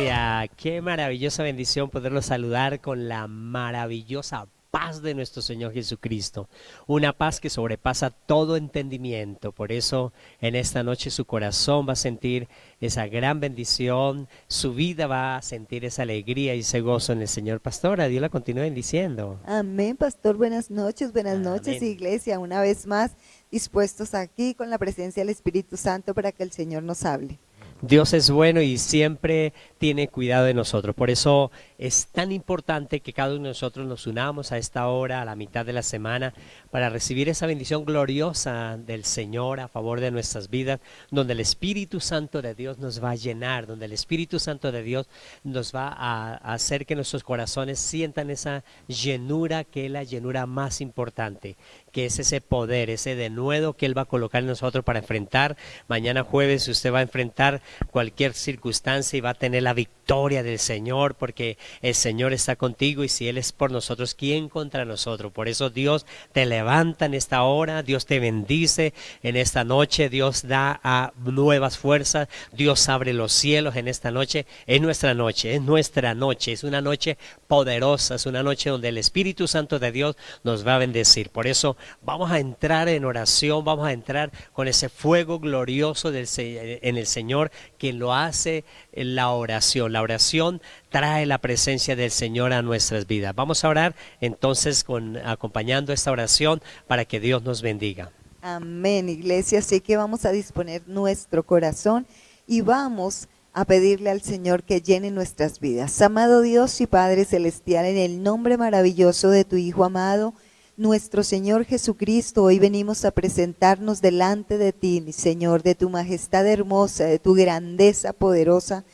iglesia, qué maravillosa bendición poderlos saludar con la maravillosa paz de nuestro Señor Jesucristo, una paz que sobrepasa todo entendimiento. Por eso en esta noche su corazón va a sentir esa gran bendición, su vida va a sentir esa alegría y ese gozo en el Señor. Pastora, Dios la continúe bendiciendo. Amén, pastor. Buenas noches, Amén. iglesia. Una vez más, dispuestos aquí con la presencia del Espíritu Santo para que el Señor nos hable. Dios es bueno y siempre tiene cuidado de nosotros. Por eso es tan importante que cada uno de nosotros nos unamos a esta hora, a la mitad de la semana, para recibir esa bendición gloriosa del Señor a favor de nuestras vidas, donde el Espíritu Santo de Dios nos va a llenar, donde el Espíritu Santo de Dios nos va a hacer que nuestros corazones sientan esa llenura, que es la llenura más importante, que es ese poder, ese denuedo que Él va a colocar en nosotros para enfrentar. Mañana jueves usted va a enfrentar cualquier circunstancia y va a tener la victoria del Señor, porque el Señor está contigo, y si Él es por nosotros, ¿quién contra nosotros? Por eso Dios te levanta en esta hora, Dios te bendice en esta noche, Dios da a nuevas fuerzas, Dios abre los cielos en esta noche. Es nuestra noche, es una noche poderosa, es una noche donde el Espíritu Santo de Dios nos va a bendecir. Por eso vamos a entrar en oración, vamos a entrar con ese fuego glorioso en el Señor, que lo hace la oración. La oración trae la presencia del Señor a nuestras vidas. Vamos a orar entonces acompañando esta oración para que Dios nos bendiga. Amén, iglesia. Así que vamos a disponer nuestro corazón y vamos a pedirle al Señor que llene nuestras vidas. Amado Dios y Padre Celestial, en el nombre maravilloso de tu Hijo amado, nuestro Señor Jesucristo, hoy venimos a presentarnos delante de ti, mi Señor, de tu majestad hermosa, de tu grandeza poderosa.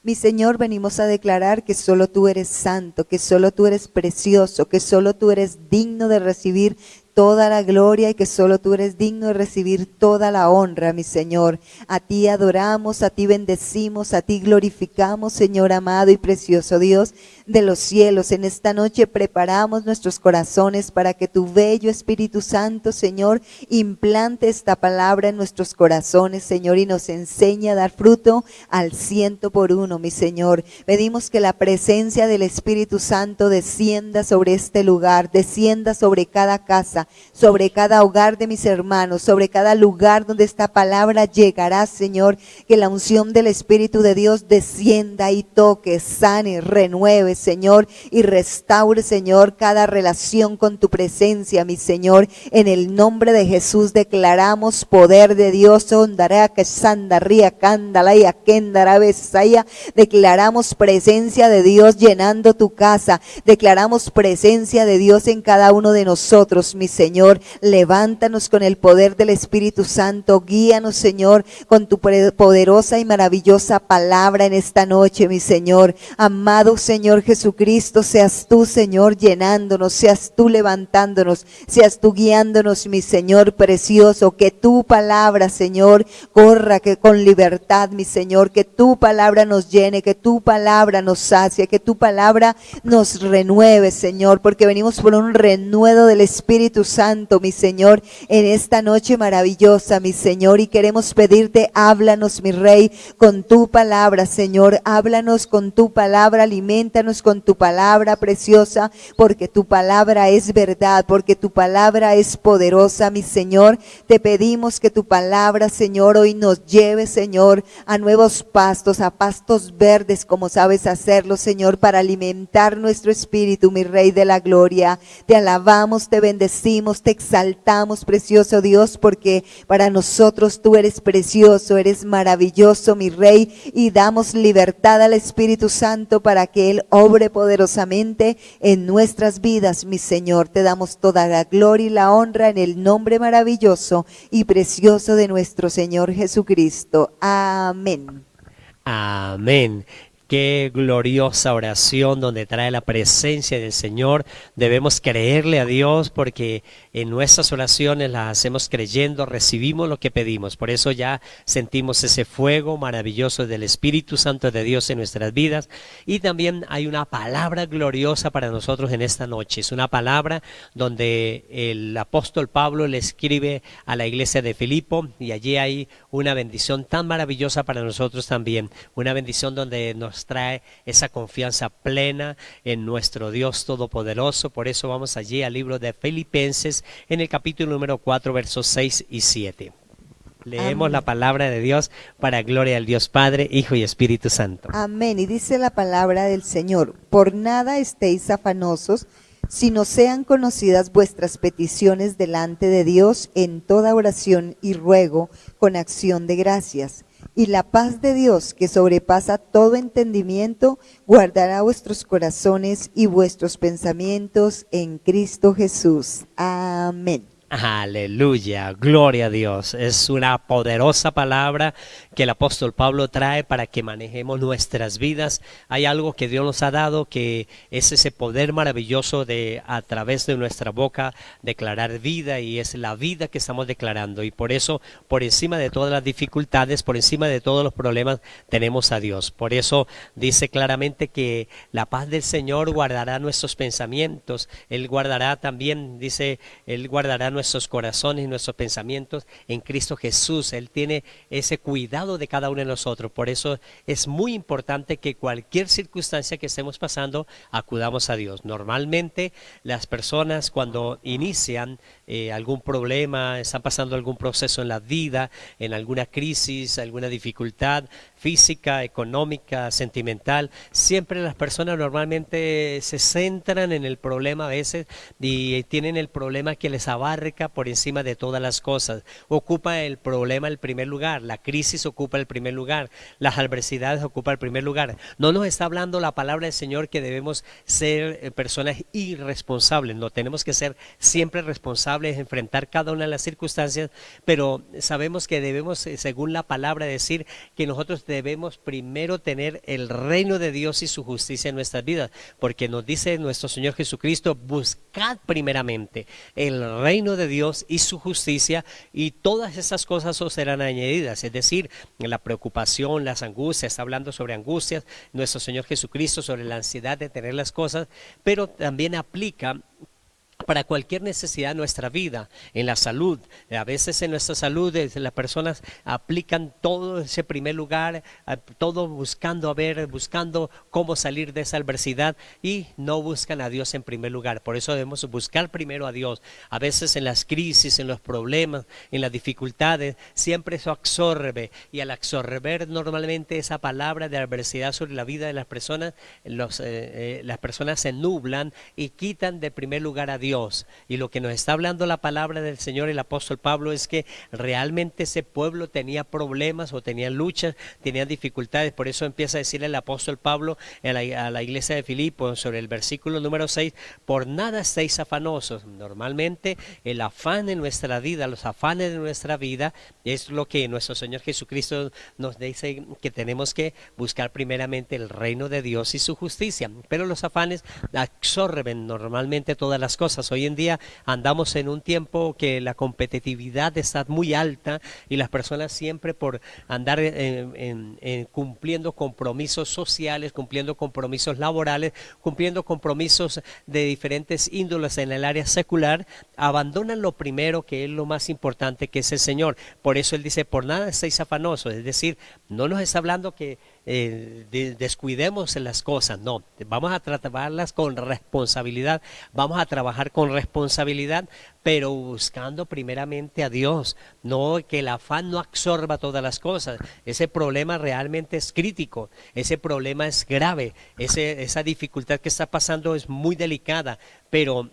Mi Señor, venimos a declarar que solo tú eres santo, que solo tú eres precioso, que solo tú eres digno de recibir toda la gloria y que solo tú eres digno de recibir toda la honra, mi Señor. A ti adoramos, a ti bendecimos, a ti glorificamos, Señor amado y precioso Dios de los cielos. En esta noche preparamos nuestros corazones para que tu bello Espíritu Santo, Señor, implante esta palabra en nuestros corazones, Señor, y nos enseñe a dar fruto al 100%, mi Señor. Pedimos que la presencia del Espíritu Santo descienda sobre este lugar, descienda sobre cada casa, sobre cada hogar de mis hermanos, sobre cada lugar donde esta palabra llegará, Señor. Que la unción del Espíritu de Dios descienda y toque, sane, renueve, Señor, y restaure, Señor, cada relación con tu presencia, mi Señor. En el nombre de Jesús declaramos poder de Dios. Declaramos presencia de Dios llenando tu casa. Declaramos presencia de Dios en cada uno de nosotros, mi Señor. Levántanos con el poder del Espíritu Santo. Guíanos, Señor, con tu poderosa y maravillosa palabra en esta noche, mi Señor. Amado Señor Jesucristo, seas tú, Señor, llenándonos, seas tú levantándonos, seas tú guiándonos, mi Señor precioso. Que tu palabra, Señor, corra que con libertad, mi Señor. Que tu palabra nos llene, que tu palabra nos sacie, que tu palabra nos renueve, Señor, porque venimos por un renuevo del Espíritu Santo, mi Señor, en esta noche maravillosa, mi Señor, y queremos pedirte, háblanos, mi Rey, con tu palabra, Señor. Háblanos con tu palabra, aliméntanos con tu palabra preciosa, porque tu palabra es verdad, porque tu palabra es poderosa, mi Señor. Te pedimos que tu palabra, Señor, hoy nos lleve, Señor, a nuevos pastos, a pastos verdes, como sabes hacerlo, Señor, para alimentar nuestro espíritu, mi Rey de la gloria. Te alabamos, te bendecimos, te exaltamos, precioso Dios, porque para nosotros tú eres precioso, eres maravilloso, mi Rey, y damos libertad al Espíritu Santo para que Él obre poderosamente en nuestras vidas, mi Señor. Te damos toda la gloria y la honra en el nombre maravilloso y precioso de nuestro Señor Jesucristo. Amén. Amén. Qué gloriosa oración donde trae la presencia del Señor. Debemos creerle a Dios porque en nuestras oraciones las hacemos creyendo, recibimos lo que pedimos. Por eso ya sentimos ese fuego maravilloso del Espíritu Santo de Dios en nuestras vidas. Y también hay una palabra gloriosa para nosotros en esta noche. Es una palabra donde el apóstol Pablo le escribe a la iglesia de Filipo, y allí hay una bendición tan maravillosa para nosotros también. Una bendición donde nos nos trae esa confianza plena en nuestro Dios Todopoderoso. Por eso vamos allí al libro de Filipenses en el capítulo número 4, versos 6 y 7. Leemos Amén. la palabra de Dios para gloria al Dios Padre, Hijo y Espíritu Santo. Amén. Y dice la palabra del Señor: por nada estéis afanosos, sino sean conocidas vuestras peticiones delante de Dios en toda oración y ruego con acción de gracias. Y la paz de Dios, que sobrepasa todo entendimiento, guardará vuestros corazones y vuestros pensamientos en Cristo Jesús. Amén. Aleluya, gloria a Dios. Es una poderosa palabra que el apóstol Pablo trae para que manejemos nuestras vidas. Hay algo que Dios nos ha dado, que es ese poder maravilloso de a través de nuestra boca declarar vida, y es la vida que estamos declarando. Y por eso, por encima de todas las dificultades, por encima de todos los problemas, tenemos a Dios. Por eso dice claramente que la paz del Señor guardará nuestros pensamientos. Él guardará también, dice, Él guardará nuestros corazones y nuestros pensamientos en Cristo Jesús. Él tiene ese cuidado de cada uno de nosotros. Por eso es muy importante que cualquier circunstancia que estemos pasando, acudamos a Dios. Normalmente las personas, cuando inician algún problema, están pasando algún proceso en la vida, en alguna crisis, alguna dificultad física, económica, sentimental, siempre las personas normalmente se centran en el problema a veces, y tienen el problema que les abarca por encima de todas las cosas. Ocupa el problema el primer lugar, la crisis ocupa el primer lugar, las adversidades ocupan el primer lugar. No nos está hablando la palabra del Señor que debemos ser personas irresponsables. No, tenemos que ser siempre responsables, enfrentar cada una de las circunstancias, pero sabemos que debemos, según la palabra, decir que nosotros debemos primero tener el reino de Dios y su justicia en nuestras vidas, porque nos dice nuestro Señor Jesucristo: buscad primeramente el reino de Dios y su justicia, y todas esas cosas os serán añadidas. Es decir, la preocupación, las angustias, está hablando sobre angustias nuestro Señor Jesucristo, sobre la ansiedad de tener las cosas, pero también aplica para cualquier necesidad de nuestra vida, en la salud. A veces en nuestra salud las personas aplican todo ese primer lugar, todo buscando buscando cómo salir de esa adversidad, y no buscan a Dios en primer lugar. Por eso debemos buscar primero a Dios. A veces en las crisis, en los problemas, en las dificultades, siempre eso absorbe, y al absorber normalmente esa palabra de adversidad sobre la vida de las personas, las personas se nublan y quitan de primer lugar a Dios. Y lo que nos está hablando la palabra del Señor, el apóstol Pablo, es que realmente ese pueblo tenía problemas, o tenía luchas, tenía dificultades. Por eso empieza a decirle el apóstol Pablo a la iglesia de Filipos, sobre el versículo número 6: por nada estéis afanosos. Normalmente el afán en nuestra vida, los afanes de nuestra vida, es lo que nuestro Señor Jesucristo nos dice, que tenemos que buscar primeramente el reino de Dios y su justicia. Pero los afanes absorben normalmente todas las cosas. Hoy en día andamos en un tiempo que la competitividad está muy alta, y las personas siempre, por andar cumpliendo compromisos sociales, cumpliendo compromisos laborales, cumpliendo compromisos de diferentes índoles en el área secular, abandonan lo primero, que es lo más importante, que es el Señor. Por eso Él dice: por nada estéis afanosos. Es decir, no nos está hablando que descuidemos las cosas, no, vamos a tratarlas con responsabilidad, vamos a trabajar con responsabilidad, pero buscando primeramente a Dios. No, que el afán no absorba todas las cosas. Ese problema realmente es crítico, ese problema es grave, esa dificultad que está pasando es muy delicada, pero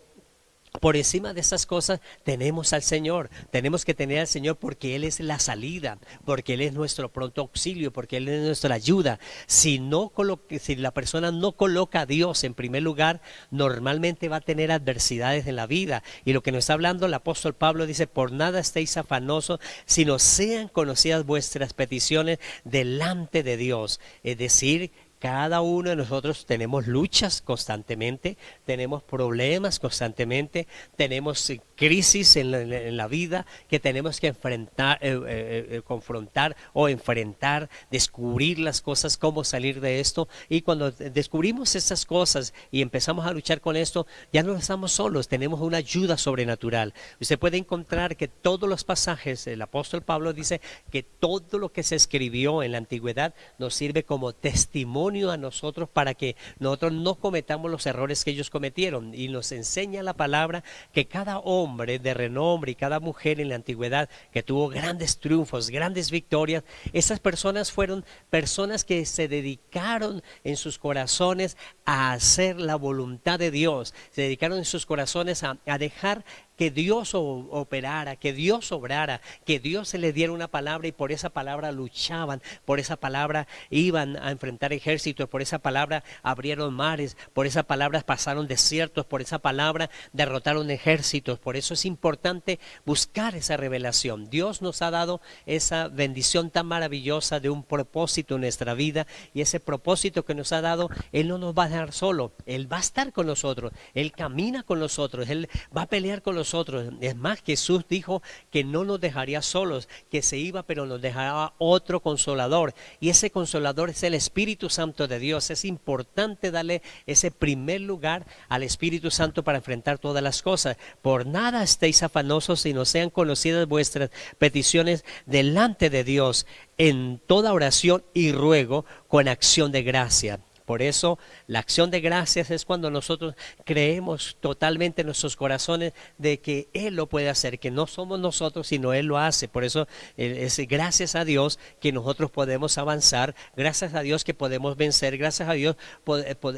por encima de esas cosas tenemos al Señor. Tenemos que tener al Señor, porque Él es la salida, porque Él es nuestro pronto auxilio, porque Él es nuestra ayuda. Si la persona no coloca a Dios en primer lugar, normalmente va a tener adversidades en la vida. Y lo que nos está hablando el apóstol Pablo dice: por nada estéis afanosos, sino sean conocidas vuestras peticiones delante de Dios. Es decir, cada uno de nosotros tenemos luchas constantemente, tenemos problemas constantemente, tenemos crisis en la vida que tenemos que enfrentar, confrontar o enfrentar, descubrir las cosas, cómo salir de esto. Y cuando descubrimos esas cosas y empezamos a luchar con esto, ya no estamos solos, tenemos una ayuda sobrenatural. Usted puede encontrar que todos los pasajes, el apóstol Pablo dice que todo lo que se escribió en la antigüedad nos sirve como testimonio a nosotros para que nosotros no cometamos los errores que ellos cometieron, y nos enseña la palabra que cada hombre de renombre y cada mujer en la antigüedad que tuvo grandes triunfos, grandes victorias, esas personas fueron personas que se dedicaron en sus corazones a hacer la voluntad de Dios, se dedicaron en sus corazones a dejar que Dios operara, que Dios obrara, que Dios se les diera una palabra, y por esa palabra luchaban, por esa palabra iban a enfrentar ejércitos, por esa palabra abrieron mares, por esa palabra pasaron desiertos, por esa palabra derrotaron ejércitos. Por eso es importante buscar esa revelación. Dios nos ha dado esa bendición tan maravillosa de un propósito en nuestra vida, y ese propósito que nos ha dado, Él no nos va a dejar solo, Él va a estar con nosotros, Él camina con nosotros, Él va a pelear con nosotros. Es más, Jesús dijo que no nos dejaría solos, que se iba, pero nos dejará otro consolador, y ese consolador es el Espíritu Santo de Dios. Es importante darle ese primer lugar al Espíritu Santo para enfrentar todas las cosas. Por nada estéis afanosos, sino sean conocidas vuestras peticiones delante de Dios en toda oración y ruego con acción de gracia. Por eso la acción de gracias es cuando nosotros creemos totalmente en nuestros corazones de que Él lo puede hacer, que no somos nosotros sino Él lo hace. Por eso es gracias a Dios que nosotros podemos avanzar, gracias a Dios que podemos vencer, gracias a Dios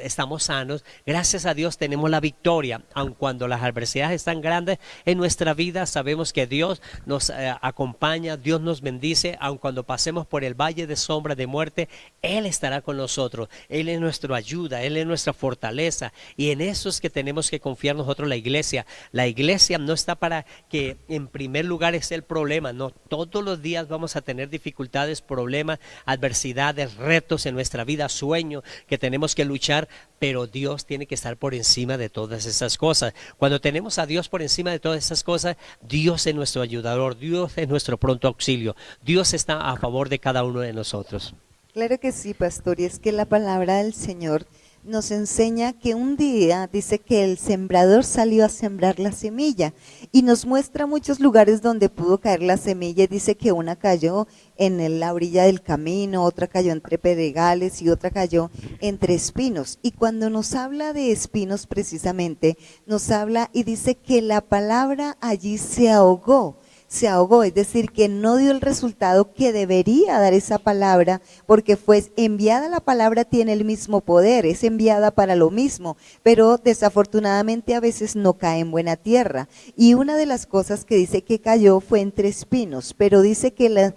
estamos sanos, gracias a Dios tenemos la victoria. Aun cuando las adversidades están grandes en nuestra vida, sabemos que Dios nos acompaña, Dios nos bendice. Aun cuando pasemos por el valle de sombra de muerte, Él estará con nosotros, Él es nuestra ayuda, Él es nuestra fortaleza, y en eso es que tenemos que confiar nosotros. La iglesia no está para que en primer lugar es el problema, no, todos los días vamos a tener dificultades, problemas, adversidades, retos en nuestra vida, sueños que tenemos que luchar, pero Dios tiene que estar por encima de todas esas cosas. Cuando tenemos a Dios por encima de todas esas cosas, Dios es nuestro ayudador, Dios es nuestro pronto auxilio, Dios está a favor de cada uno de nosotros. Claro que sí, pastor, y es que la palabra del Señor nos enseña que un día dice que el sembrador salió a sembrar la semilla, y nos muestra muchos lugares donde pudo caer la semilla, y dice que una cayó en la orilla del camino, otra cayó entre pedregales y otra cayó entre espinos. Y cuando nos habla de espinos precisamente, nos habla y dice que la palabra allí se ahogó, es decir, que no dio el resultado que debería dar esa palabra, porque fue enviada. La palabra tiene el mismo poder, es enviada para lo mismo, pero desafortunadamente a veces no cae en buena tierra. Y una de las cosas que dice que cayó fue entre espinos, pero dice que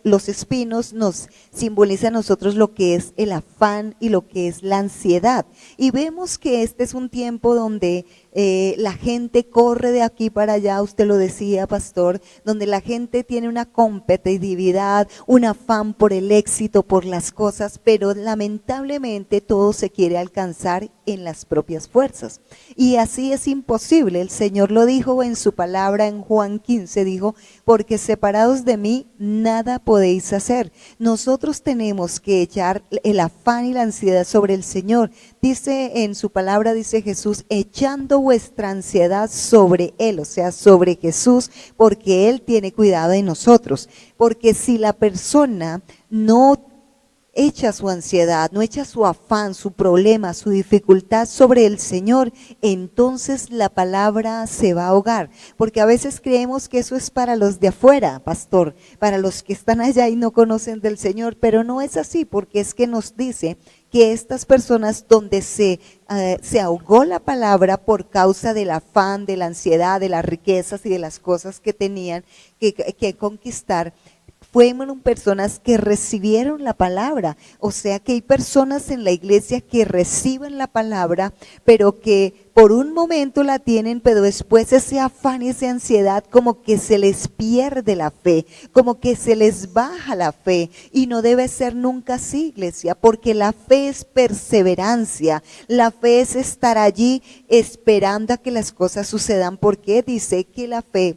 los espinos nos simbolizan a nosotros lo que es el afán y lo que es la ansiedad. Y vemos que este es un tiempo donde la gente corre de aquí para allá, usted lo decía, pastor, donde la gente tiene una competitividad, un afán por el éxito, por las cosas, pero lamentablemente todo se quiere alcanzar en las propias fuerzas. Y así es imposible. El Señor lo dijo en su palabra en Juan 15, dijo, porque separados de mí nada podéis hacer. Nosotros tenemos que echar el afán y la ansiedad sobre el Señor. Dice en su palabra, dice Jesús, echando vuestra ansiedad sobre Él, o sea, sobre Jesús, porque Él tiene cuidado de nosotros. Porque si la persona no echa su ansiedad, no echa su afán, su problema, su dificultad sobre el Señor, entonces la palabra se va a ahogar, porque a veces creemos que eso es para los de afuera, pastor, para los que están allá y no conocen del Señor, pero no es así, porque es que nos dice que estas personas donde se ahogó la palabra por causa del afán, de la ansiedad, de las riquezas y de las cosas que tenían que conquistar, fueron personas que recibieron la palabra. O sea que hay personas en la iglesia que reciben la palabra, pero que por un momento la tienen, pero después ese afán y esa ansiedad como que se les pierde la fe, como que se les baja la fe, y no debe ser nunca así, iglesia, porque la fe es perseverancia, la fe es estar allí esperando a que las cosas sucedan, porque dice que la fe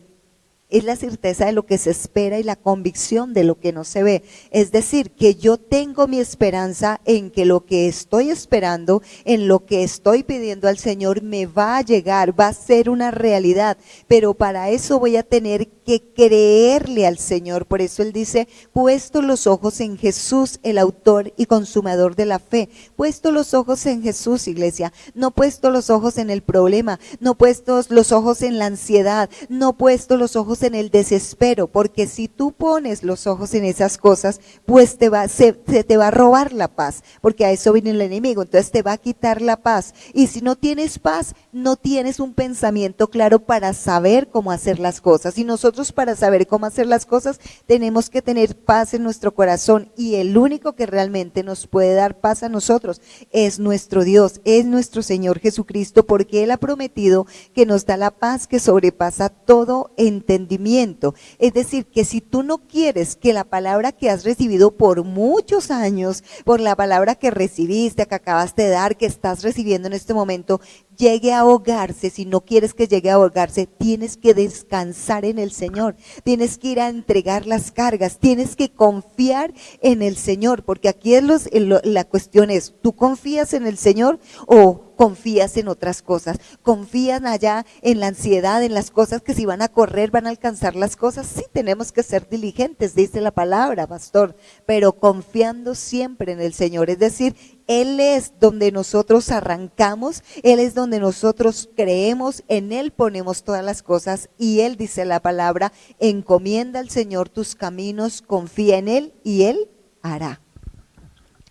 es la certeza de lo que se espera y la convicción de lo que no se ve. Es decir, que yo tengo mi esperanza en que lo que estoy esperando, en lo que estoy pidiendo al Señor, me va a llegar, va a ser una realidad. Pero para eso voy a tener que creerle al Señor. Por eso Él dice, puesto los ojos en Jesús, el autor y consumador de la fe. Puesto los ojos en Jesús, iglesia. No puesto los ojos en el problema, no puesto los ojos en la ansiedad, no puesto los ojos en el desespero, porque si tú pones los ojos en esas cosas, pues se te va a robar la paz, porque a eso viene el enemigo, entonces te va a quitar la paz, y si no tienes paz, no tienes un pensamiento claro para saber cómo hacer las cosas, y nosotros para saber cómo hacer las cosas, tenemos que tener paz en nuestro corazón, y el único que realmente nos puede dar paz a nosotros es nuestro Dios, es nuestro Señor Jesucristo, porque Él ha prometido que nos da la paz que sobrepasa todo entendimiento. Es decir, que si tú no quieres que la palabra que has recibido por muchos años, por la palabra que recibiste, que acabaste de dar, que estás recibiendo en este momento, llegue a ahogarse, si no quieres que llegue a ahogarse, tienes que descansar en el Señor, tienes que ir a entregar las cargas, tienes que confiar en el Señor, porque aquí la cuestión es, ¿tú confías en el Señor o confías en otras cosas? ¿Confían allá en la ansiedad, en las cosas que si van a correr van a alcanzar las cosas? Sí, tenemos que ser diligentes, dice la palabra, pastor, pero confiando siempre en el Señor, es decir, Él es donde nosotros arrancamos, Él es donde nosotros creemos, en Él ponemos todas las cosas, y Él dice la palabra, encomienda al Señor tus caminos, confía en Él y Él hará.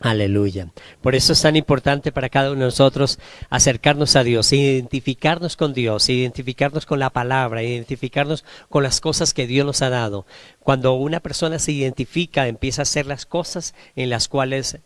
Aleluya. Por eso es tan importante para cada uno de nosotros acercarnos a Dios, identificarnos con Dios, identificarnos con la palabra, identificarnos con las cosas que Dios nos ha dado. Cuando una persona se identifica, empieza a hacer las cosas en las cuales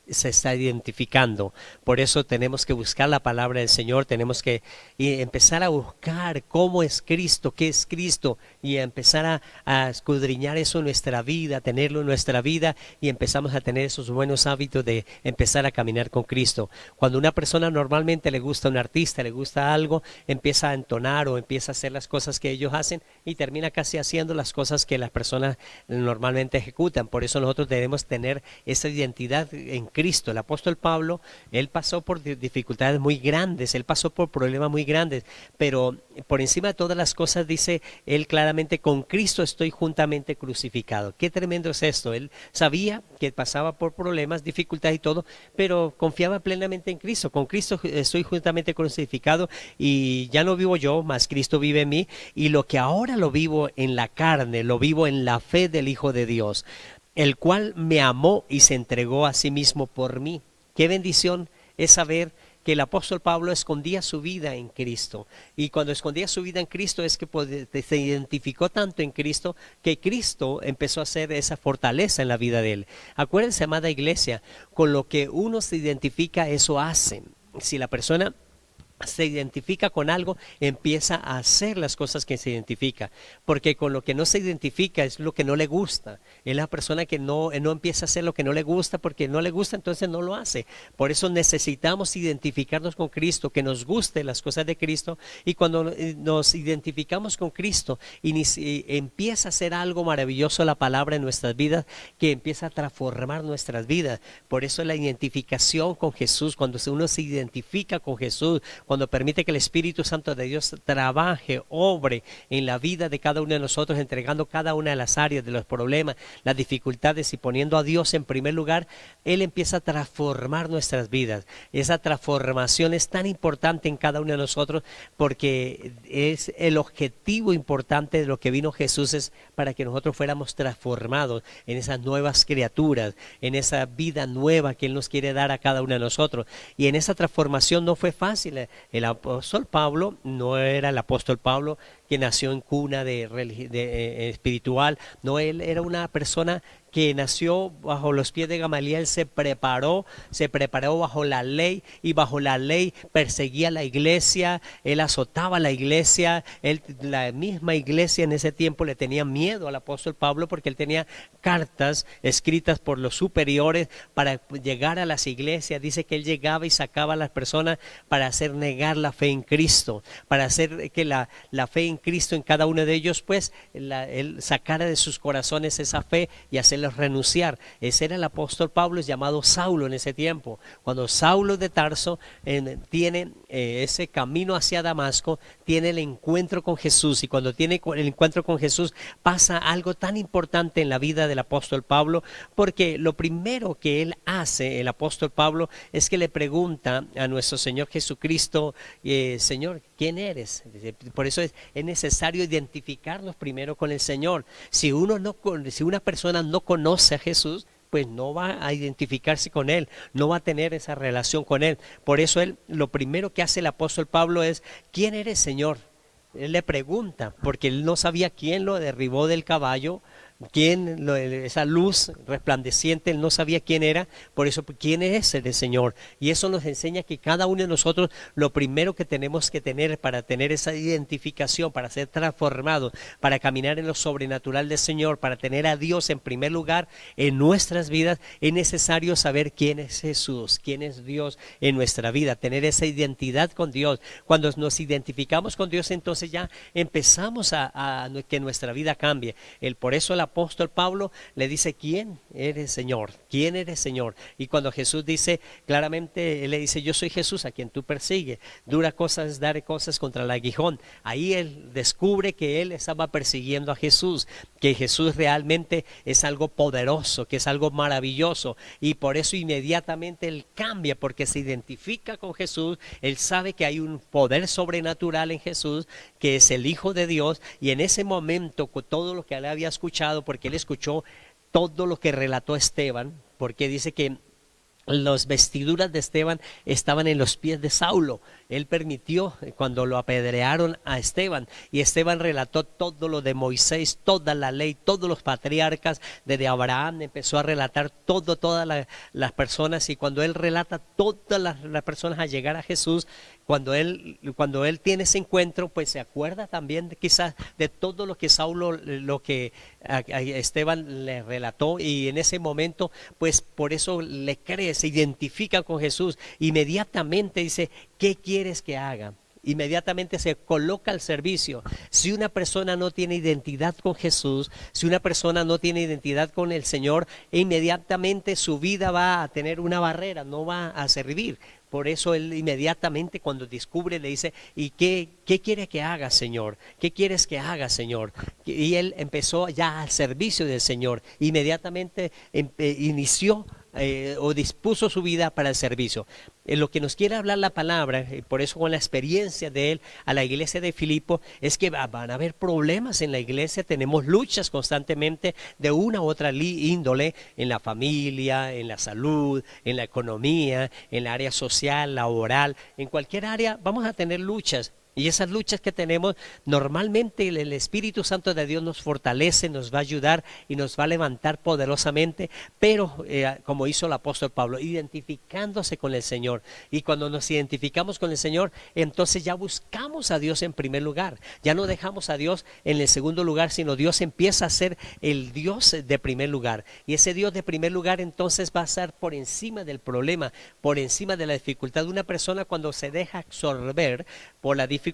se está identificando. Por eso tenemos que buscar la palabra del Señor, tenemos que empezar a buscar cómo es Cristo, qué es Cristo, y empezar a escudriñar eso en nuestra vida, tenerlo en nuestra vida, y empezamos a tener esos buenos hábitos de empezar a caminar con Cristo. Cuando una persona normalmente le gusta un artista, le gusta algo, empieza a entonar o empieza a hacer las cosas que ellos hacen y termina casi haciendo las cosas que las personas normalmente ejecutan. Por eso nosotros debemos tener esa identidad en Cristo. El apóstol Pablo, él pasó por dificultades muy grandes, él pasó por problemas muy grandes, pero por encima de todas las cosas dice él claramente, con Cristo estoy juntamente crucificado. Qué tremendo es esto. Él sabía que pasaba por problemas, dificultades y todo, pero confiaba plenamente en Cristo. Con Cristo estoy juntamente crucificado, y ya no vivo yo, mas Cristo vive en mí, y lo que ahora lo vivo en la carne, lo vivo en la fe del Hijo de Dios, el cual me amó y se entregó a sí mismo por mí. Qué bendición es saber que el apóstol Pablo escondía su vida en Cristo, y cuando escondía su vida en Cristo es que se identificó tanto en Cristo que Cristo empezó a hacer esa fortaleza en la vida de él. Acuérdense, amada iglesia, con lo que uno se identifica, eso hace. Si la persona se identifica con algo, empieza a hacer las cosas que se identifica, porque con lo que no se identifica es lo que no le gusta. Es la persona que no empieza a hacer lo que no le gusta, porque no le gusta, entonces no lo hace. Por eso necesitamos identificarnos con Cristo, que nos guste las cosas de Cristo, y cuando nos identificamos con Cristo y empieza a hacer algo maravilloso la palabra en nuestras vidas, que empieza a transformar nuestras vidas. Por eso la identificación con Jesús, cuando uno se identifica con Jesús, cuando permite que el Espíritu Santo de Dios trabaje, obre en la vida de cada uno de nosotros, entregando cada una de las áreas de los problemas, las dificultades, y poniendo a Dios en primer lugar, Él empieza a transformar nuestras vidas. Esa transformación es tan importante en cada uno de nosotros, porque es el objetivo importante de lo que vino Jesús, es para que nosotros fuéramos transformados en esas nuevas criaturas, en esa vida nueva que Él nos quiere dar a cada uno de nosotros. Y en esa transformación no fue fácil. El apóstol Pablo no era el apóstol Pablo que nació en cuna espiritual. No, él era una persona que nació bajo los pies de Gamaliel, se preparó bajo la ley, y bajo la ley perseguía la iglesia, él azotaba la iglesia, la misma iglesia en ese tiempo le tenía miedo al apóstol Pablo, porque él tenía cartas escritas por los superiores para llegar a las iglesias. Dice que él llegaba y sacaba a las personas para hacer negar la fe en Cristo, para hacer que la fe en Cristo en cada uno de ellos, pues él sacara de sus corazones esa fe y hacerlos renunciar. Ese era el apóstol Pablo, es llamado Saulo en ese tiempo. Cuando Saulo de Tarso tiene ese camino hacia Damasco, tiene el encuentro con Jesús, y cuando tiene el encuentro con Jesús pasa algo tan importante en la vida del apóstol Pablo, porque lo primero que él hace, el apóstol Pablo, es que le pregunta a nuestro Señor Jesucristo, Señor, ¿quién eres? Por eso es necesario identificarnos primero con el Señor. Si una persona no conoce a Jesús, pues no va a identificarse con él, no va a tener esa relación con él. Por eso lo primero que hace el apóstol Pablo es: ¿quién eres, Señor? Él le pregunta, porque él no sabía quién lo derribó del caballo, esa luz resplandeciente, él no sabía quién era. Por eso, ¿quién es el Señor? Y eso nos enseña que cada uno de nosotros, lo primero que tenemos que tener para tener esa identificación, para ser transformados, para caminar en lo sobrenatural del Señor, para tener a Dios en primer lugar en nuestras vidas, es necesario saber quién es Jesús, quién es Dios en nuestra vida, tener esa identidad con Dios. Cuando nos identificamos con Dios, entonces ya empezamos a que nuestra vida cambie. Por eso el apóstol Pablo le dice: ¿quién eres, Señor? ¿Quién eres, Señor? Y cuando Jesús dice claramente, él le dice: yo soy Jesús a quien tú persigues, dura cosas, daré cosas contra el aguijón. Ahí él descubre que él estaba persiguiendo a Jesús, que Jesús realmente es algo poderoso, que es algo maravilloso, y por eso inmediatamente él cambia, porque se identifica con Jesús. Él sabe que hay un poder sobrenatural en Jesús, que es el Hijo de Dios, y en ese momento, con todo lo que él había escuchado, porque él escuchó todo lo que relató Esteban, porque dice que las vestiduras de Esteban estaban en los pies de Saulo. Él permitió cuando lo apedrearon a Esteban, y Esteban relató todo lo de Moisés, toda la ley, todos los patriarcas, desde Abraham empezó a relatar todas las personas. Y cuando él relata todas las personas a llegar a Jesús, cuando él tiene ese encuentro, pues se acuerda también quizás de todo lo que lo que a Esteban le relató, y en ese momento, pues por eso le cree, se identifica con Jesús. Inmediatamente dice: ¿qué quieres que haga? Inmediatamente se coloca al servicio. Si una persona no tiene identidad con Jesús, si una persona no tiene identidad con el Señor, inmediatamente su vida va a tener una barrera, no va a servir. Por eso él inmediatamente, cuando descubre, le dice: ¿y qué quiere que haga, Señor? ¿Qué quieres que haga, Señor? Y él empezó ya al servicio del Señor. Inmediatamente inició o dispuso su vida para el servicio. En lo que nos quiere hablar la palabra, por eso con la experiencia de él a la iglesia de Filipo, es que van a haber problemas en la iglesia. Tenemos luchas constantemente de una u otra índole, en la familia, en la salud, en la economía, en el área social, laboral, en cualquier área vamos a tener luchas. Y esas luchas que tenemos, normalmente el Espíritu Santo de Dios nos fortalece, nos va a ayudar y nos va a levantar poderosamente, pero como hizo el apóstol Pablo, identificándose con el Señor. Y cuando nos identificamos con el Señor, entonces ya buscamos a Dios en primer lugar. Ya no dejamos a Dios en el segundo lugar, sino Dios empieza a ser el Dios de primer lugar. Y ese Dios de primer lugar entonces va a estar por encima del problema, por encima de la dificultad de una persona. Cuando se deja absorber por la dificultad,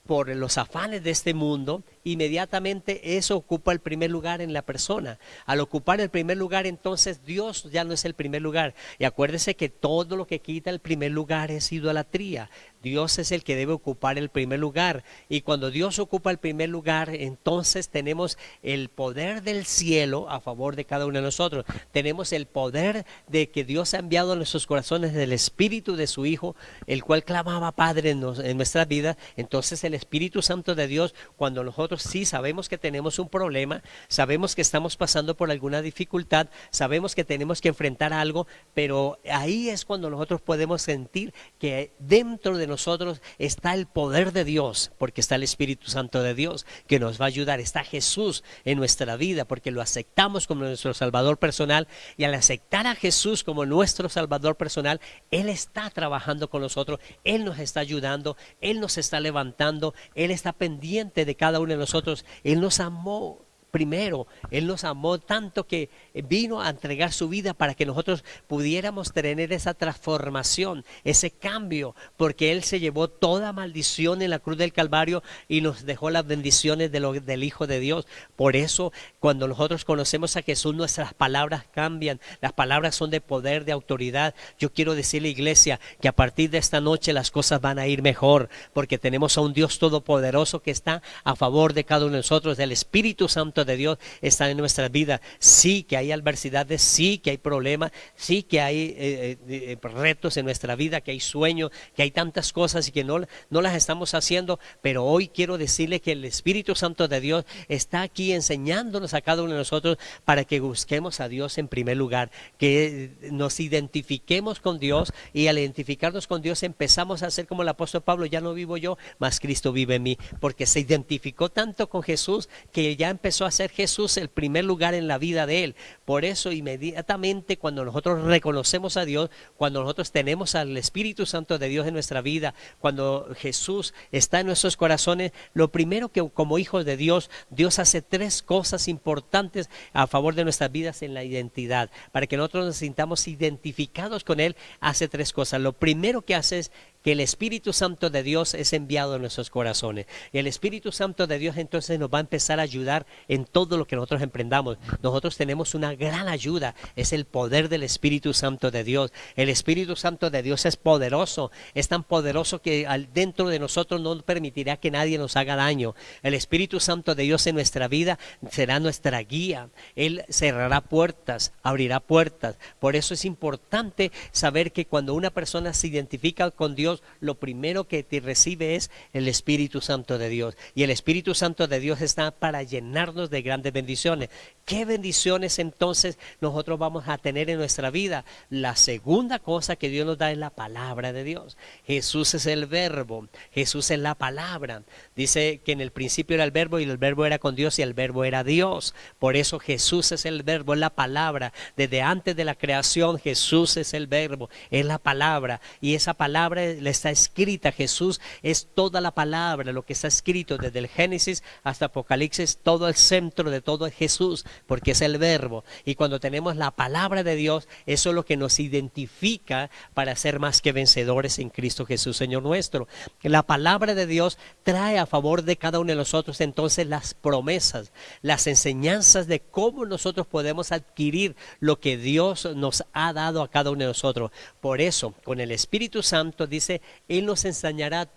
por los afanes de este mundo, inmediatamente eso ocupa el primer lugar en la persona. Al ocupar el primer lugar, entonces Dios ya no es el primer lugar. Y acuérdese que todo lo que quita el primer lugar es idolatría. Dios es el que debe ocupar el primer lugar. Y cuando Dios ocupa el primer lugar, entonces tenemos el poder del cielo a favor de cada uno de nosotros. Tenemos el poder de que Dios ha enviado a nuestros corazones del Espíritu de su Hijo, el cual clamaba Padre en nuestras vidas. Entonces el Espíritu Santo de Dios, cuando nosotros nosotros sí sabemos que tenemos un problema, sabemos que estamos pasando por alguna dificultad, sabemos que tenemos que enfrentar algo, pero ahí es cuando nosotros podemos sentir que dentro de nosotros está el poder de Dios, porque está el Espíritu Santo de Dios que nos va a ayudar, está Jesús en nuestra vida, porque lo aceptamos como nuestro Salvador personal, y al aceptar a Jesús como nuestro Salvador personal, Él está trabajando con nosotros, Él nos está ayudando, Él nos está levantando, Él está pendiente de cada uno de nosotros. Él nos amó primero, Él nos amó tanto que vino a entregar su vida para que nosotros pudiéramos tener esa transformación, ese cambio, porque Él se llevó toda maldición en la cruz del Calvario y nos dejó las bendiciones del Hijo de Dios. Por eso, cuando nosotros conocemos a Jesús, nuestras palabras cambian, las palabras son de poder, de autoridad. Yo quiero decirle, iglesia, que a partir de esta noche las cosas van a ir mejor, porque tenemos a un Dios todopoderoso que está a favor de cada uno de nosotros. El Espíritu Santo de Dios está en nuestras vidas. Sí que hay adversidades, sí que hay problemas, sí que hay retos en nuestra vida, que hay sueños, que hay tantas cosas y que no las estamos haciendo, pero hoy quiero decirle que el Espíritu Santo de Dios está aquí enseñándonos a cada uno de nosotros para que busquemos a Dios en primer lugar, que nos identifiquemos con Dios, y al identificarnos con Dios empezamos a ser como el apóstol Pablo: ya no vivo yo, mas Cristo vive en mí, porque se identificó tanto con Jesús que ya empezó a ser Jesús el primer lugar en la vida de él. Por eso inmediatamente cuando nosotros reconocemos a Dios, cuando nosotros tenemos al Espíritu Santo de Dios en nuestra vida, cuando Jesús está en nuestros corazones, lo primero que como hijos de Dios, Dios hace tres cosas importantes a favor de nuestras vidas en la identidad. Para que nosotros nos sintamos identificados con Él, hace tres cosas. Lo primero que hace es que el Espíritu Santo de Dios es enviado a nuestros corazones. Y el Espíritu Santo de Dios entonces nos va a empezar a ayudar en todo lo que nosotros emprendamos. Nosotros tenemos una gran ayuda, es el poder del Espíritu Santo de Dios. El Espíritu Santo de Dios es poderoso, es tan poderoso que dentro de nosotros no permitirá que nadie nos haga daño. El Espíritu Santo de Dios en nuestra vida será nuestra guía. Él cerrará puertas, abrirá puertas. Por eso es importante saber que cuando una persona se identifica con Dios, lo primero que te recibe es el Espíritu Santo de Dios, y el Espíritu Santo de Dios está para llenarnos de grandes bendiciones. ¿Qué bendiciones entonces nosotros vamos a tener en nuestra vida? La segunda cosa que Dios nos da es la palabra de Dios. Jesús es el verbo, Jesús es la palabra. Dice que en el principio era el verbo, y el verbo era con Dios, y el verbo era Dios. Por eso Jesús es el verbo, es la palabra. Desde antes de la creación Jesús es el verbo, es la palabra, y esa palabra le está escrita. Jesús es toda la palabra, lo que está escrito desde el Génesis hasta Apocalipsis. Todo el centro de todo es Jesús, porque es el verbo. Y cuando tenemos la palabra de Dios, eso es lo que nos identifica para ser más que vencedores en Cristo Jesús, Señor nuestro. La palabra de Dios trae a favor de cada uno de nosotros entonces las promesas, las enseñanzas de cómo nosotros podemos adquirir lo que Dios nos ha dado a cada uno de nosotros. Por eso, con el Espíritu Santo, dice, Él nos enseñará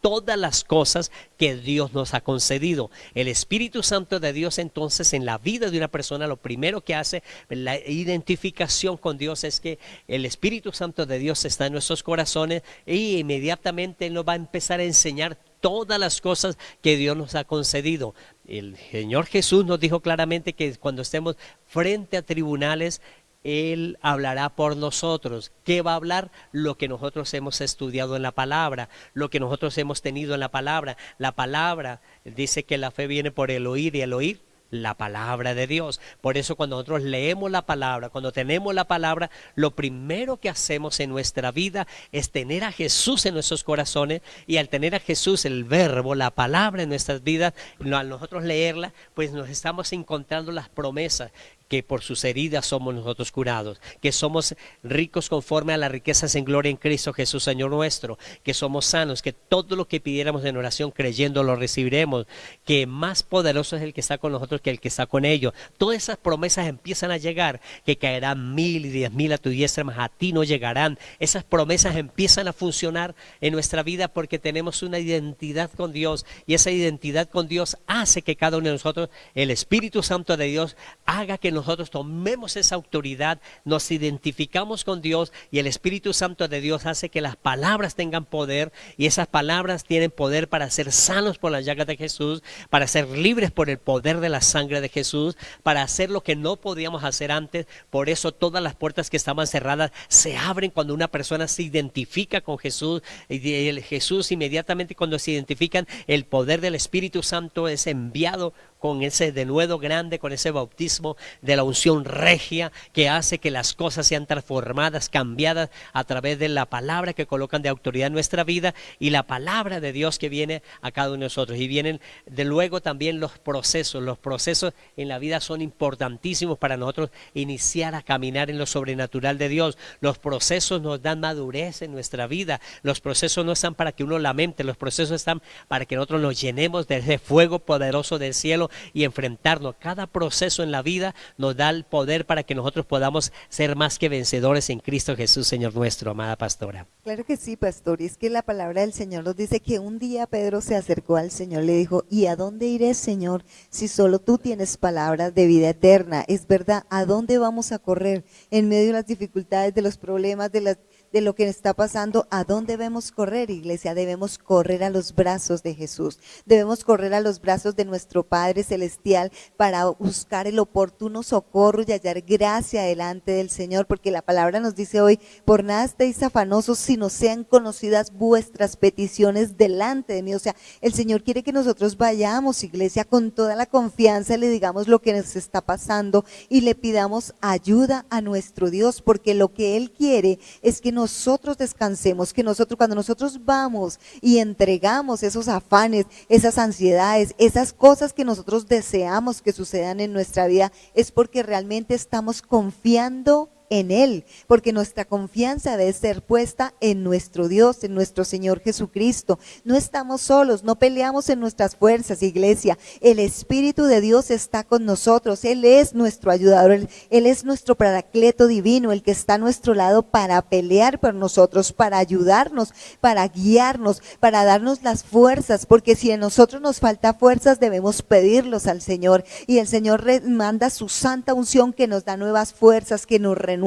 todas las cosas que Dios nos ha concedido. El Espíritu Santo de Dios entonces en la vida de una persona, lo primero que hace la identificación con Dios es que el Espíritu Santo de Dios está en nuestros corazones, y inmediatamente Él nos va a empezar a enseñar todas las cosas que Dios nos ha concedido. El Señor Jesús nos dijo claramente que cuando estemos frente a tribunales, Él hablará por nosotros. ¿Qué va a hablar? Lo que nosotros hemos estudiado en la palabra, lo que nosotros hemos tenido en la palabra. La palabra dice que la fe viene por el oír, y el oír la palabra de Dios. Por eso cuando nosotros leemos la palabra, cuando tenemos la palabra, lo primero que hacemos en nuestra vida es tener a Jesús en nuestros corazones, y al tener a Jesús, el verbo, la palabra en nuestras vidas, al nosotros leerla, pues nos estamos encontrando las promesas, que por sus heridas somos nosotros curados, que somos ricos conforme a las riquezas en gloria en Cristo Jesús, Señor nuestro, que somos sanos, que todo lo que pidiéramos en oración creyendo lo recibiremos, que más poderoso es el que está con nosotros que el que está con ellos. Todas esas promesas empiezan a llegar, que caerán 1000 y 10,000 a tu diestra, mas a ti no llegarán. Esas promesas empiezan a funcionar en nuestra vida porque tenemos una identidad con Dios, y esa identidad con Dios hace que cada uno de nosotros, el Espíritu Santo de Dios, haga que nosotros tomemos esa autoridad, nos identificamos con Dios y el Espíritu Santo de Dios hace que las palabras tengan poder, y esas palabras tienen poder para ser sanos por las llagas de Jesús, para ser libres por el poder de la sangre de Jesús, para hacer lo que no podíamos hacer antes. Por eso todas las puertas que estaban cerradas se abren cuando una persona se identifica con Jesús, y el Jesús inmediatamente cuando se identifican, el poder del Espíritu Santo es enviado con ese denuedo grande, con ese bautismo de la unción regia que hace que las cosas sean transformadas, cambiadas a través de la palabra que colocan de autoridad en nuestra vida y la palabra de Dios que viene a cada uno de nosotros. Y vienen de luego también los procesos en la vida son importantísimos para nosotros iniciar a caminar en lo sobrenatural de Dios. Los procesos nos dan madurez en nuestra vida, los procesos no están para que uno lamente, los procesos están para que nosotros nos llenemos de ese fuego poderoso del cielo y enfrentarnos. Cada proceso en la vida nos da el poder para que nosotros podamos ser más que vencedores en Cristo Jesús, Señor nuestro, amada pastora. Claro que sí, pastor, y es que la palabra del Señor nos dice que un día Pedro se acercó al Señor, le dijo: ¿y a dónde iré, Señor, si solo tú tienes palabras de vida eterna? Es verdad, ¿a dónde vamos a correr en medio de las dificultades, de los problemas, de lo que está pasando? ¿A dónde debemos correr, iglesia? Debemos correr a los brazos de Jesús, debemos correr a los brazos de nuestro Padre Celestial para buscar el oportuno socorro y hallar gracia delante del Señor, porque la palabra nos dice hoy: por nada estéis afanosos, sino sean conocidas vuestras peticiones delante de mí. O sea, el Señor quiere que nosotros vayamos, iglesia, con toda la confianza, le digamos lo que nos está pasando y le pidamos ayuda a nuestro Dios, porque lo que Él quiere es que nosotros descansemos, que nosotros, cuando nosotros vamos y entregamos esos afanes, esas ansiedades, esas cosas que nosotros deseamos que sucedan en nuestra vida, es porque realmente estamos confiando en Él, porque nuestra confianza debe ser puesta en nuestro Dios, en nuestro Señor Jesucristo. No estamos solos, no peleamos en nuestras fuerzas, iglesia. El Espíritu de Dios está con nosotros, Él es nuestro ayudador, Él es nuestro paracleto divino, el que está a nuestro lado para pelear por nosotros, para ayudarnos, para guiarnos, para darnos las fuerzas, porque si en nosotros nos falta fuerzas, debemos pedirlos al Señor, y el Señor manda su santa unción que nos da nuevas fuerzas, que nos renueva,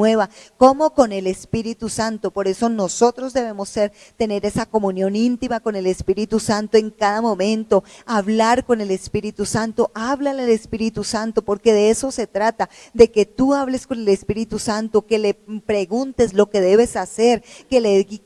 como con el Espíritu Santo. Por eso nosotros debemos tener esa comunión íntima con el Espíritu Santo en cada momento, hablar con el Espíritu Santo, háblale al Espíritu Santo, porque de eso se trata, de que tú hables con el Espíritu Santo, que le preguntes lo que debes hacer,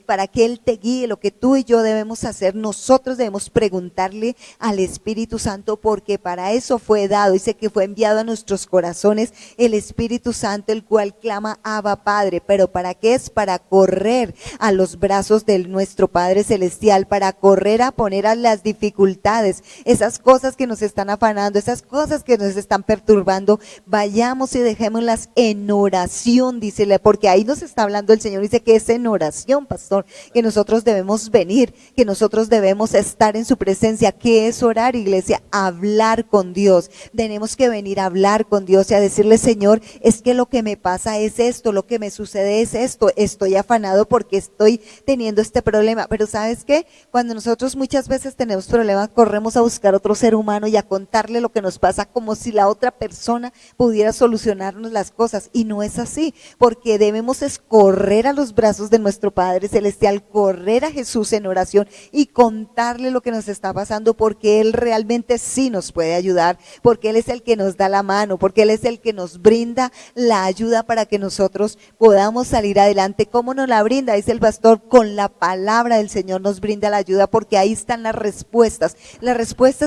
para que Él te guíe lo que tú y yo debemos hacer. Nosotros debemos preguntarle al Espíritu Santo, porque para eso fue dado, dice que fue enviado a nuestros corazones el Espíritu Santo, el cual clama: Abba, Padre. ¿Pero para qué es? Para correr a los brazos de nuestro Padre Celestial, para correr a poner a las dificultades, esas cosas que nos están afanando, esas cosas que nos están perturbando, vayamos y dejémoslas en oración, dícele, porque ahí nos está hablando el Señor, dice que es en oración, pastor, que nosotros debemos venir, que nosotros debemos estar en su presencia. ¿Qué es orar, iglesia? Hablar con Dios. Tenemos que venir a hablar con Dios y a decirle: Señor, es que lo que me pasa es esto, lo que me sucede es esto, estoy afanado porque estoy teniendo este problema. Pero ¿sabes qué? Cuando nosotros muchas veces tenemos problemas, corremos a buscar otro ser humano y a contarle lo que nos pasa, como si la otra persona pudiera solucionarnos las cosas, y no es así, porque debemos correr a los brazos de nuestro Padre Celestial, correr a Jesús en oración y contarle lo que nos está pasando, porque Él realmente sí nos puede ayudar, porque Él es el que nos da la mano, porque Él es el que nos brinda la ayuda para que nosotros podamos salir adelante. ¿Cómo nos la brinda? Dice el pastor: con la palabra del Señor nos brinda la ayuda, porque ahí están las respuestas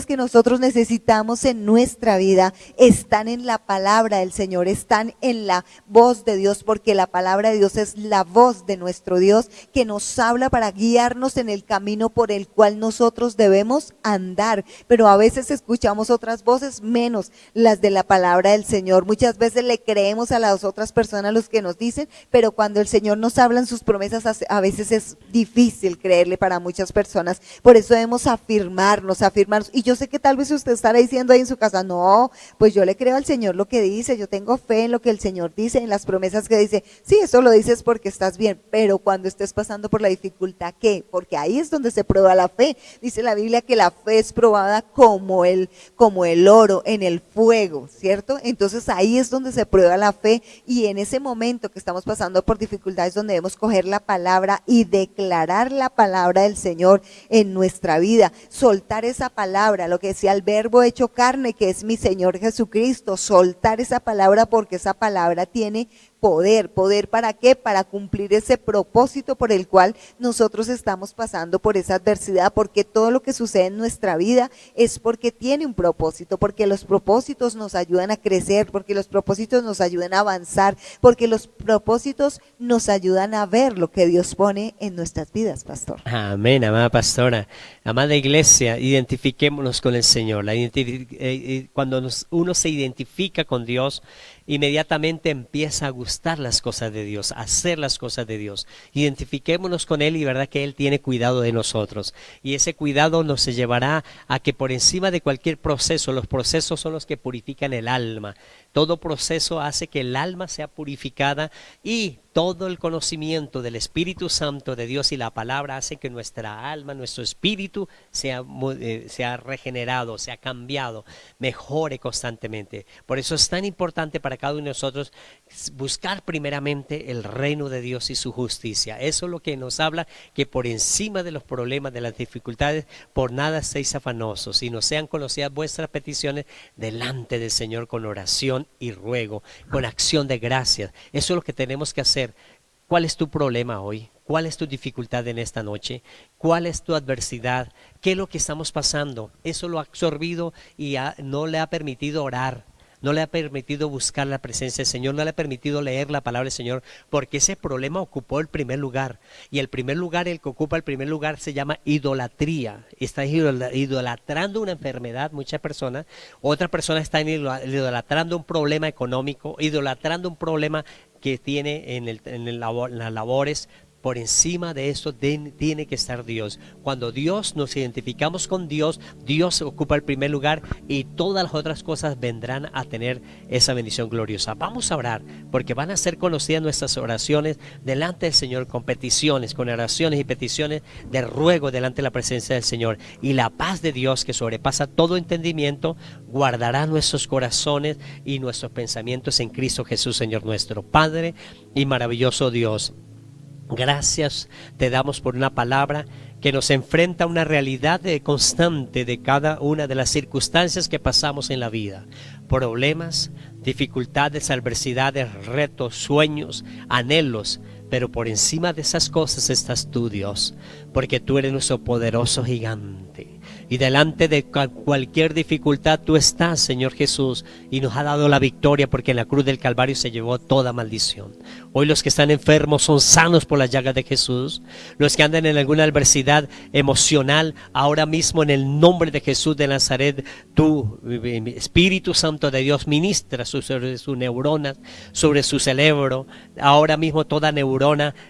que nosotros necesitamos en nuestra vida, están en la palabra del Señor, están en la voz de Dios, porque la palabra de Dios es la voz de nuestro Dios, que nos habla para guiarnos en el camino por el cual nosotros debemos andar. Pero a veces escuchamos otras voces menos las de la palabra del Señor. Muchas veces le creemos a las otras personas a los que nos dicen, pero cuando el Señor nos habla en sus promesas, a veces es difícil creerle para muchas personas. Por eso debemos afirmarnos. Y yo sé que tal vez usted estará diciendo ahí en su casa, no, pues yo le creo al Señor lo que dice, yo tengo fe en lo que el Señor dice, en las promesas que dice. Sí, eso lo dices porque estás bien, pero cuando estés pasando por la dificultad, ¿qué? Porque ahí es donde se prueba la fe. Dice la Biblia que la fe es probada como el oro en el fuego, ¿cierto? Entonces ahí es donde se prueba la fe, y en ese momento que estamos pasando por dificultades donde debemos coger la palabra y declarar la palabra del Señor en nuestra vida, soltar esa palabra, lo que decía el verbo hecho carne, que es mi Señor Jesucristo, soltar esa palabra porque esa palabra tiene poder. ¿Para qué? Para cumplir ese propósito por el cual nosotros estamos pasando por esa adversidad, porque todo lo que sucede en nuestra vida es porque tiene un propósito, porque los propósitos nos ayudan a crecer, porque los propósitos nos ayudan a avanzar, porque los propósitos nos ayudan a ver lo que Dios pone en nuestras vidas, pastor. Amén, amada pastora. Amada iglesia, identifiquémonos con el Señor. Cuando uno se identifica con Dios, inmediatamente empieza a gustar las cosas de Dios, a hacer las cosas de Dios. Identifiquémonos con Él, y verdad que Él tiene cuidado de nosotros. Y ese cuidado nos llevará a que por encima de cualquier proceso, los procesos son los que purifican el alma. Todo proceso hace que el alma sea purificada, y todo el conocimiento del Espíritu Santo de Dios y la palabra hace que nuestra alma, nuestro espíritu sea regenerado, sea cambiado, mejore constantemente. Por eso es tan importante para cada uno de nosotros buscar primeramente el reino de Dios y su justicia. Eso es lo que nos habla, que por encima de los problemas, de las dificultades, por nada estéis afanosos, sino sean conocidas vuestras peticiones delante del Señor con oración y ruego, con acción de gracias. Eso es lo que tenemos que hacer. ¿Cuál es tu problema hoy? ¿Cuál es tu dificultad en esta noche? ¿Cuál es tu adversidad? ¿Qué es lo que estamos pasando? Eso lo ha absorbido y no le ha permitido orar. No le ha permitido buscar la presencia del Señor, no le ha permitido leer la palabra del Señor, porque ese problema ocupó el primer lugar. Y el primer lugar, el que ocupa el primer lugar, se llama idolatría. Está idolatrando una enfermedad, muchas personas. Otras personas están idolatrando un problema económico, idolatrando un problema que tiene en las labores. Por encima de esto tiene que estar Dios. Cuando nos identificamos con Dios, Dios ocupa el primer lugar, y todas las otras cosas vendrán a tener esa bendición gloriosa. Vamos a orar, porque van a ser conocidas nuestras oraciones delante del Señor, con peticiones, con oraciones y peticiones de ruego delante de la presencia del Señor. Y la paz de Dios, que sobrepasa todo entendimiento, guardará nuestros corazones y nuestros pensamientos en Cristo Jesús, Señor nuestro. Padre y maravilloso Dios, gracias te damos por una palabra que nos enfrenta a una realidad constante de cada una de las circunstancias que pasamos en la vida. Problemas, dificultades, adversidades, retos, sueños, anhelos. Pero por encima de esas cosas estás tú, Dios, porque tú eres nuestro poderoso gigante. Y delante de cualquier dificultad tú estás, Señor Jesús, y nos ha dado la victoria, porque en la cruz del Calvario se llevó toda maldición. Hoy los que están enfermos son sanos por las llagas de Jesús. Los que andan en alguna adversidad emocional, ahora mismo en el nombre de Jesús de Nazaret, tú, Espíritu Santo de Dios, ministra sobre sus neuronas, sobre su cerebro. Ahora mismo toda neurona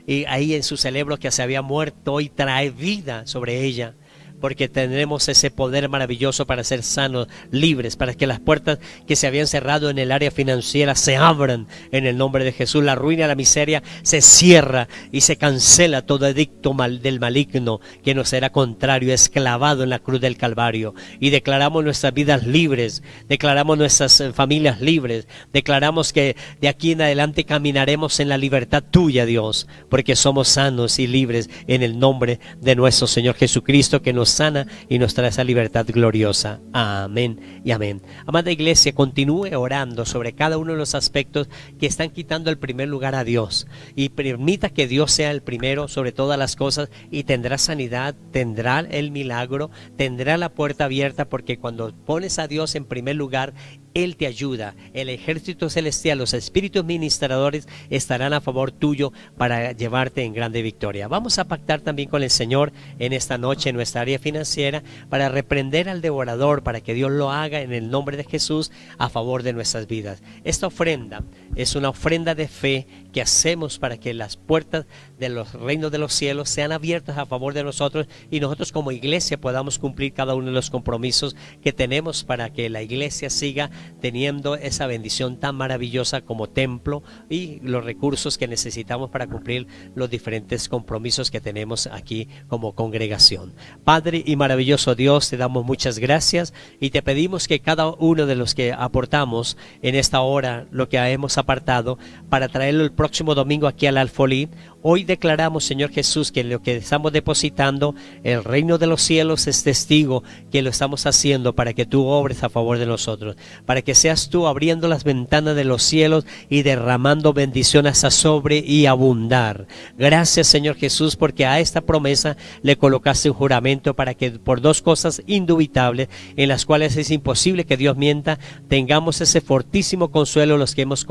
y ahí en su cerebro que se había muerto, hoy trae vida sobre ella, porque tendremos ese poder maravilloso para ser sanos, libres, para que las puertas que se habían cerrado en el área financiera se abran en el nombre de Jesús. La ruina, la miseria se cierra y se cancela todo edicto del maligno que nos será contrario, esclavado en la cruz del Calvario. Y declaramos nuestras vidas libres, declaramos nuestras familias libres, declaramos que de aquí en adelante caminaremos en la libertad tuya, Dios, porque somos sanos y libres en el nombre de nuestro Señor Jesucristo, que nos sana y nos trae esa libertad gloriosa. Amén y amén. Amada iglesia, continúe orando sobre cada uno de los aspectos que están quitando el primer lugar a Dios, y permita que Dios sea el primero sobre todas las cosas, y tendrá sanidad, tendrá el milagro, tendrá la puerta abierta, porque cuando pones a Dios en primer lugar, Él te ayuda, el ejército celestial, los espíritus ministradores estarán a favor tuyo para llevarte en grande victoria. Vamos a pactar también con el Señor en esta noche en nuestra área financiera para reprender al devorador, para que Dios lo haga en el nombre de Jesús a favor de nuestras vidas. Esta ofrenda es una ofrenda de fe que hacemos para que las puertas de los reinos de los cielos sean abiertas a favor de nosotros y nosotros como iglesia podamos cumplir cada uno de los compromisos que tenemos para que la iglesia siga teniendo esa bendición tan maravillosa como templo y los recursos que necesitamos para cumplir los diferentes compromisos que tenemos aquí como congregación. Padre y maravilloso Dios, te damos muchas gracias y te pedimos que cada uno de los que aportamos en esta hora lo que hemos apartado para traerlo el próximo domingo aquí al Alfolí, hoy declaramos, Señor Jesús, que lo que estamos depositando, el reino de los cielos es testigo que lo estamos haciendo para que tú obres a favor de nosotros, para que seas tú abriendo las ventanas de los cielos y derramando bendiciones a sobre y abundar. Gracias, Señor Jesús, porque a esta promesa le colocaste un juramento para que por dos cosas indubitables, en las cuales es imposible que Dios mienta, tengamos ese fortísimo consuelo los que hemos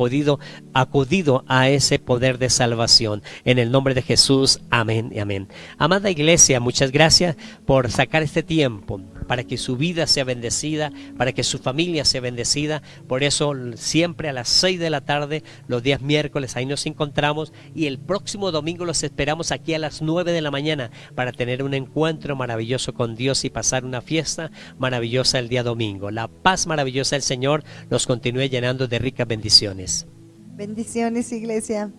acudido a ese poder de salvación. En el nombre de Jesús, amén y amén. Amada iglesia, muchas gracias por sacar este tiempo para que su vida sea bendecida, para que su familia sea bendecida. Por eso siempre a las 6 de la tarde, los días miércoles, ahí nos encontramos y el próximo domingo los esperamos aquí a las 9 de la mañana para tener un encuentro maravilloso con Dios y pasar una fiesta maravillosa el día domingo. La paz maravillosa del Señor nos continúe llenando de ricas bendiciones. Bendiciones, iglesia.